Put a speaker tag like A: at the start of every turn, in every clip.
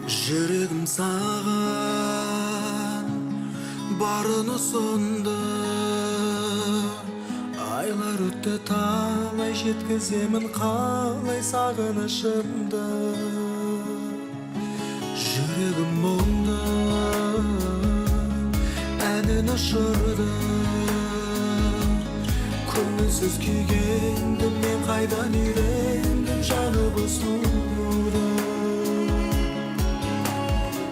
A: Жүрегім саған барын ұсынды, айлар өтті талай жеткіземін қалай сағынышымды. Жүрегім мұңды әнін ұшырды, көңілсіз күйгенді мен қайдан үйрендім жанып ұсынуды.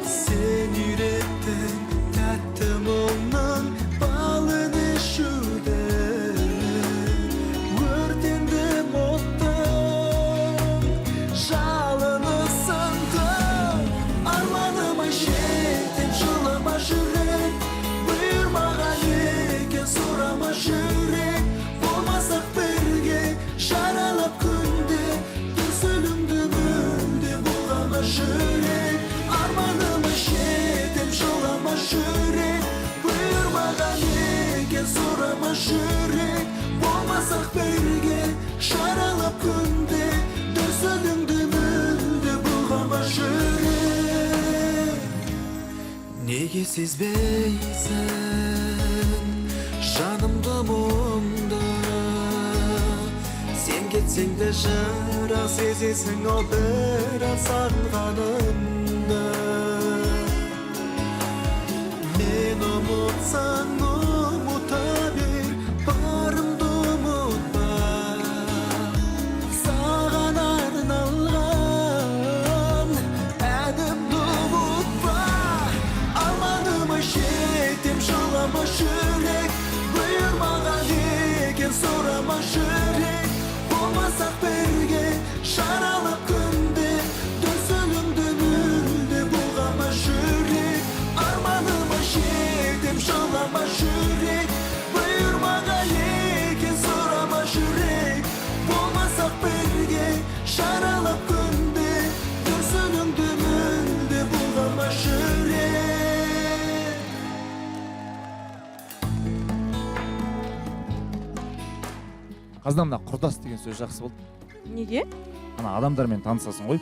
A: Sen yürekten tattım onun balını ішуді, өртендім оттың жалыны сындым. Арманыма жетем жылама жүрек, бұйырмаған екен сұрама жүрек. Болмасақ бірге жаралап күнде, дүрсіліңді мүлде бұлғама жүрек. Арманыма жетем жылама жүрек, бұйырмаған екен сұрама жүрек. Болмасақ бірге жаралап күнде, дүрсіліңді мүлде бұлғама жүрек. Неге сезбейсің жанымды мұңды, сен кетсең де жырақ сезесің ол бірақ сағынғанымды. Мен ұмытсаң ұмыта бер, барымды ұмытпа, саған арналған әнімді ұмытпа. Арманыма жетем жылама жүрек, бұйырмаған екен сұрама жүрек. Болмасақ бірге жаралап күнде, дүрсіліңді мүлде бұлғама жүрек. Арманыма жетем жылама жүрек, бұйырмаған екен сұрама жүрек. Болмасақ бірге жаралап күнде, дүрсіліңді мүлде бұлғама жүрек.
B: Қазда мына құрдас деген сөз жақсы болды.
C: Неге?
B: Ана адамдармен танысасың ғой.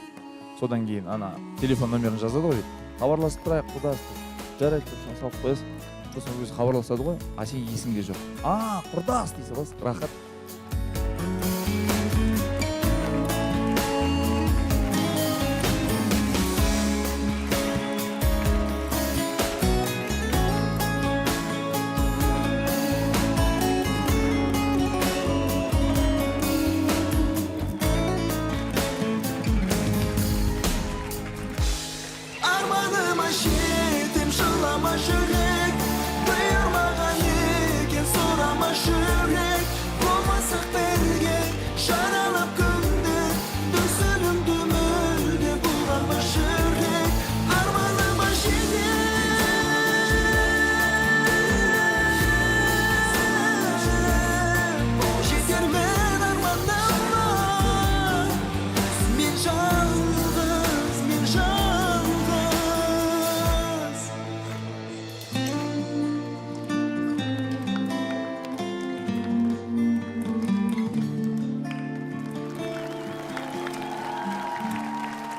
B: Содан кейін ана телефон номерін жазады ғой. Хабарласып тұрайық құрдас деп. Жарайды деп салып қоясың. Сосын өзі хабарласады ғой. А сен есіңде жоқ. Құрдас дей саласың. Рахат.